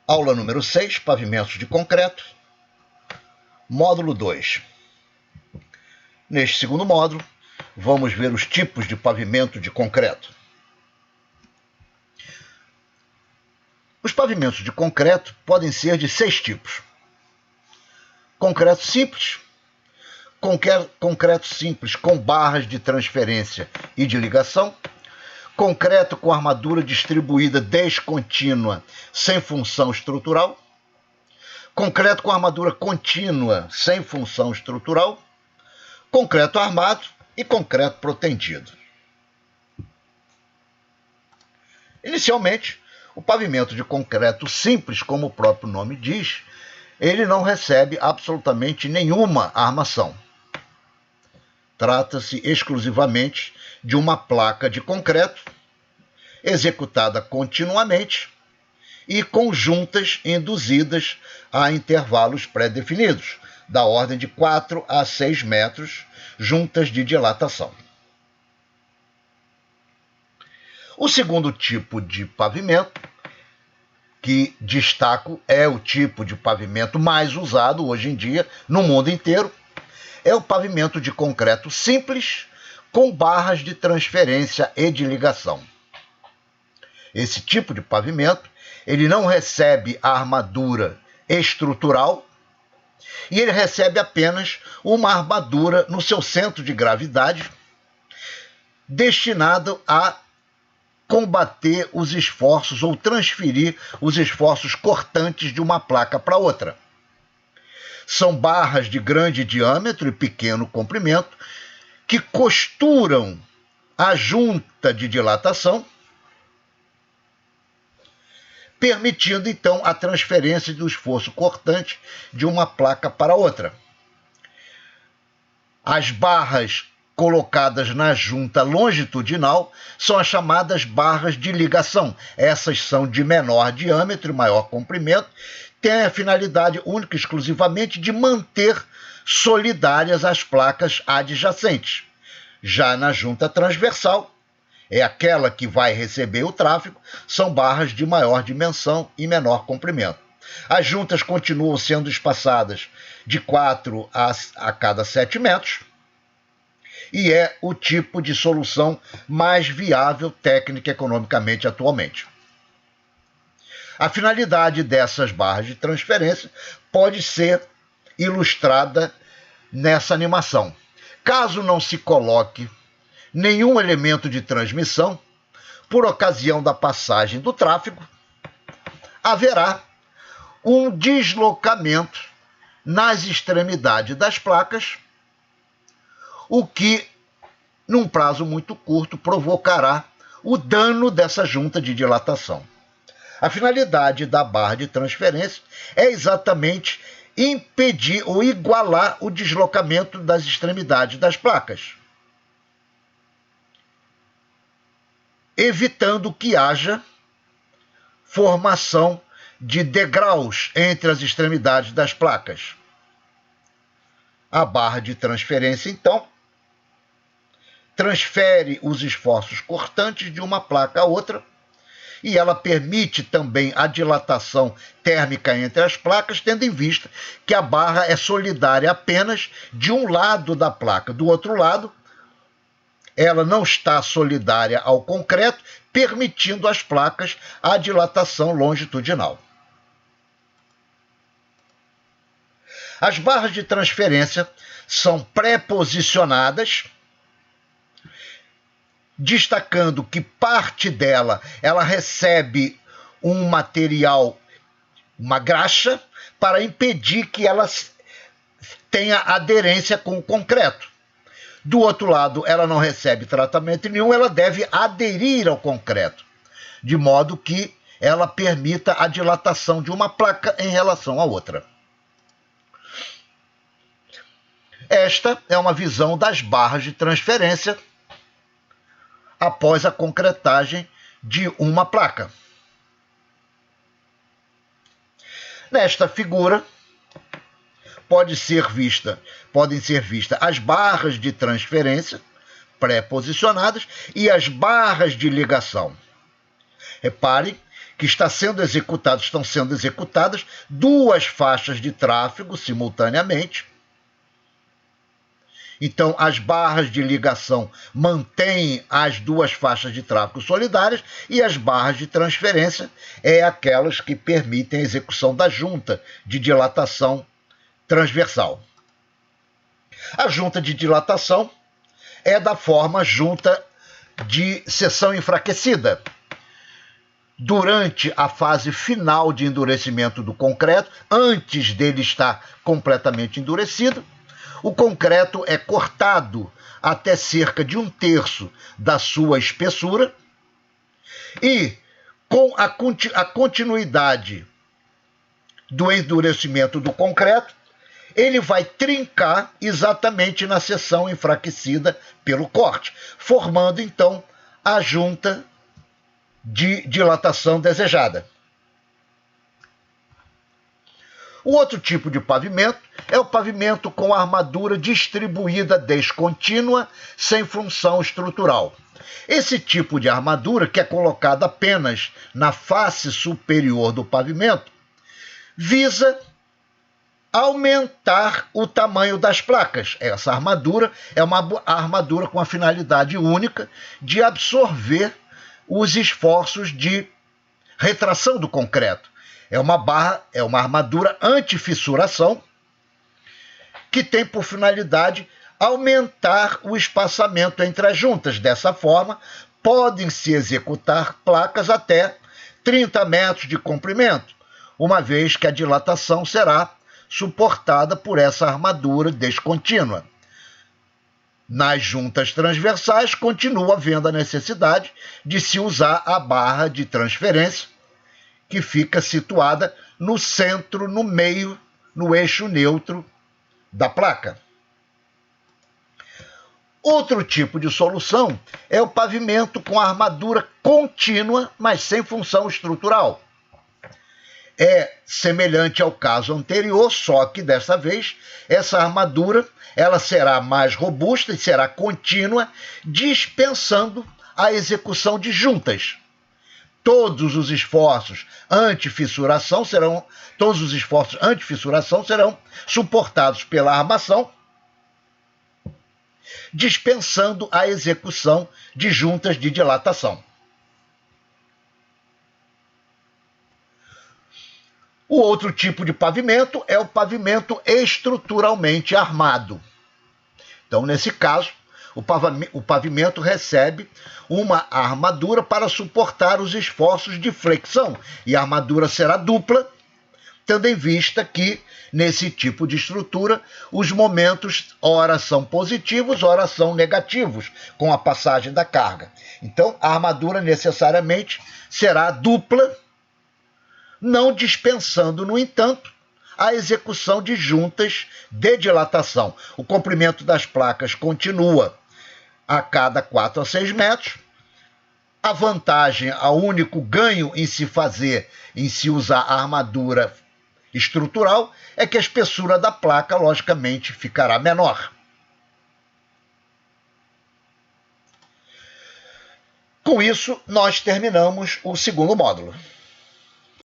Aula número 6, pavimentos de concreto, módulo 2. Neste segundo módulo, vamos ver os tipos de pavimento de concreto. Os pavimentos de concreto podem ser de 6 tipos. Concreto simples, concreto simples com barras de transferência e de ligação, concreto com armadura distribuída descontínua sem função estrutural, concreto com armadura contínua sem função estrutural, concreto armado e concreto protendido. Inicialmente, o pavimento de concreto simples, como o próprio nome diz, ele não recebe absolutamente nenhuma armação. Trata-se exclusivamente de uma placa de concreto executada continuamente e com juntas induzidas a intervalos pré-definidos, da ordem de 4 a 6 metros, juntas de dilatação. O segundo tipo de pavimento, que destaco, é o tipo de pavimento mais usado hoje em dia no mundo inteiro, é o pavimento de concreto simples com barras de transferência e de ligação. Esse tipo de pavimento, ele não recebe a armadura estrutural e ele recebe apenas uma armadura no seu centro de gravidade destinado a combater os esforços ou transferir os esforços cortantes de uma placa para outra. São barras de grande diâmetro e pequeno comprimento que costuram a junta de dilatação, permitindo então a transferência do esforço cortante de uma placa para outra. As barras colocadas na junta longitudinal são as chamadas barras de ligação. Essas são de menor diâmetro e maior comprimento, têm a finalidade única e exclusivamente de manter solidárias as placas adjacentes. Já na junta transversal, é aquela que vai receber o tráfego, são barras de maior dimensão e menor comprimento. As juntas continuam sendo espaçadas de 4 a cada 7 metros e é o tipo de solução mais viável técnica e economicamente atualmente. A finalidade dessas barras de transferência pode ser ilustrada nessa animação. Caso não se coloque nenhum elemento de transmissão, por ocasião da passagem do tráfego, haverá um deslocamento nas extremidades das placas, o que, num prazo muito curto, provocará o dano dessa junta de dilatação. A finalidade da barra de transferência é exatamente impedir ou igualar o deslocamento das extremidades das placas, evitando que haja formação de degraus entre as extremidades das placas. A barra de transferência, então, transfere os esforços cortantes de uma placa a outra e ela permite também a dilatação térmica entre as placas, tendo em vista que a barra é solidária apenas de um lado da placa. Do outro lado, ela não está solidária ao concreto, permitindo às placas a dilatação longitudinal. As barras de transferência são pré-posicionadas, destacando que parte dela ela recebe um material, uma graxa, para impedir que ela tenha aderência com o concreto. Do outro lado, ela não recebe tratamento nenhum, ela deve aderir ao concreto, de modo que ela permita a dilatação de uma placa em relação à outra. Esta é uma visão das barras de transferência após a concretagem de uma placa. Nesta figura, podem ser vistas as barras de transferência pré-posicionadas e as barras de ligação. Reparem que estão sendo executadas duas faixas de tráfego simultaneamente. Então, as barras de ligação mantêm as duas faixas de tráfego solidárias e as barras de transferência é aquelas que permitem a execução da junta de dilatação transversal. A junta de dilatação é da forma junta de seção enfraquecida. Durante a fase final de endurecimento do concreto, antes dele estar completamente endurecido, o concreto é cortado até cerca de 1/3 da sua espessura e, com a continuidade do endurecimento do concreto, ele vai trincar exatamente na seção enfraquecida pelo corte, formando então a junta de dilatação desejada. O outro tipo de pavimento é o pavimento com armadura distribuída descontínua, sem função estrutural. Esse tipo de armadura, que é colocada apenas na face superior do pavimento, visa aumentar o tamanho das placas. Essa armadura é uma armadura com a finalidade única de absorver os esforços de retração do concreto. É uma armadura anti-fissuração que tem por finalidade aumentar o espaçamento entre as juntas. Dessa forma, podem-se executar placas até 30 metros de comprimento, uma vez que a dilatação será suportada por essa armadura descontínua. Nas juntas transversais, continua havendo a necessidade de se usar a barra de transferência, que fica situada no centro, no meio, no eixo neutro da placa. Outro tipo de solução é o pavimento com armadura contínua, mas sem função estrutural. É semelhante ao caso anterior, só que dessa vez essa armadura ela será mais robusta e será contínua, dispensando a execução de juntas. Todos os esforços anti-fissuração serão suportados pela armação, dispensando a execução de juntas de dilatação. O outro tipo de pavimento é o pavimento estruturalmente armado. Então, nesse caso, o pavimento recebe uma armadura para suportar os esforços de flexão, e a armadura será dupla, tendo em vista que, nesse tipo de estrutura, os momentos ora são positivos, ora são negativos, com a passagem da carga. Então, a armadura necessariamente será dupla, não dispensando, no entanto, a execução de juntas de dilatação. O comprimento das placas continua a cada 4 a 6 metros. A vantagem, o único ganho em se usar a armadura estrutural é que a espessura da placa, logicamente, ficará menor. Com isso, nós terminamos o segundo módulo.